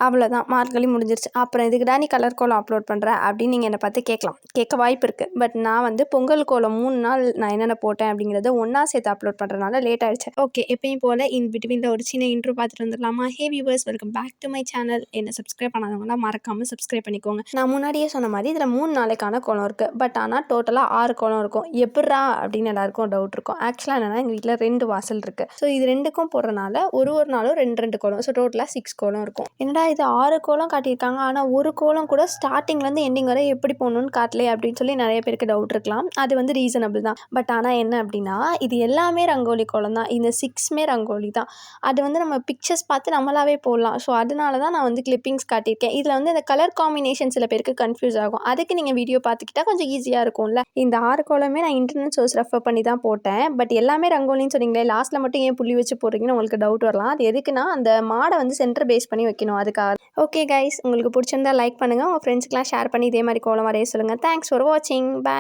அவ்வளோதான், மார்கழி முடிஞ்சிருச்சு. அப்புறம் எதுக்குடா நீ கலர் கோலம் அப்லோட் பண்ணுற அப்படின்னு நீங்கள் என்னை பார்த்து கேட்க வாய்ப்பு இருக்குது. பட் நான் வந்து பொங்கல் கோலம் 3 நாள் நான் என்னென்ன போட்டேன் அப்படிங்கிறத ஒன்றா சேர்த்து அப்லோட் பண்ணுறதுனால லேட் ஆகிடுச்சு. ஓகே, எப்பயும் போல் பிட்வீனில் ஒரு சின்ன இன்ட்ரோ பார்த்துட்டு வந்துடலாமா? Hey viewers, welcome back to my channel. என்ன சப்ஸ்கிரைப் பண்ணாதவங்களாம் மறக்காமல் சப்ஸ்கிரைப் பண்ணிக்கோங்க. நான் முன்னாடியே சொன்ன மாதிரி இதில் 3 நாளைக்கான கோலம் இருக்குது. பட் ஆனால் டோட்டலாக 6 கோலம் இருக்கும். எப்பட்றா அப்படின்னு எல்லாருக்கும் டவுட் இருக்கும். ஆக்சுவலாக என்னென்னா எங்கள் வீட்டில் 2 வாசல் இருக்குது. ஸோ இது 2க்கும் போடுறனால ஒரு நாளும் 2 கோலம். ஸோ டோட்டலாக 6 கோலம் இருக்கும். என்னடா இது 6 கோலம் காட்டியிருக்காங்க, ஆனால் ஒரு கோலம் கூட ஸ்டார்டிங்லேருந்து எண்டிங் வரை எப்படி போகணுன்னு காட்டலையே அப்படின்னு சொல்லி நிறைய பேருக்கு டவுட் இருக்கலாம். அது வந்து ரீசனபிள் தான். பட் ஆனால் என்ன அப்படின்னா, இது எல்லாமே ரங்கோலி கோலம் தான். இந்த 6மே ரங்கோலி தான். அது வந்து நம்ம பிக்சர்ஸ் பார்த்து நம்மளாவே போடலாம். ஸோ அதனால தான் நான் வந்து கிளிப்பிங்ஸ் காட்டியிருக்கேன். இதில் வந்து இந்த கலர் காம்பினேஷன் சில பேருக்கு கன்ஃபியூஸ் ஆகும். அதுக்கு நீங்கள் வீடியோ பார்த்துக்கிட்டா கொஞ்சம் ஈஸியாக இருக்கும்ல. இந்த 6 கோலமே நான் இன்டர்நெட் சோர்ஸ் ரெஃபர் பண்ணி தான் போட்டேன். பட் எல்லாமே ரங்கோலின்னு சொன்னீங்களே, லாஸ்ட்டில் மட்டும் ஏன் புள்ளி வச்சு போடுறீங்கன்னு உங்களுக்கு டவுட் வரலாம். அது எதுக்குன்னா, அந்த மாடை வந்து சென்டர் பேஸ் பண்ணி வைக்கணும் அதுக்காக. ஓகே கைஸ், உங்களுக்கு பிடிச்சிருந்தா லைக் பண்ணுங்கள். உங்கள் ஃப்ரெண்ட்ஸ்க்கெலாம் ஷேர் பண்ணி இதே மாதிரி கோலம் வரைய சொல்லுங்கள். தேங்க்ஸ் ஃபார் வாட்சிங். பாய்.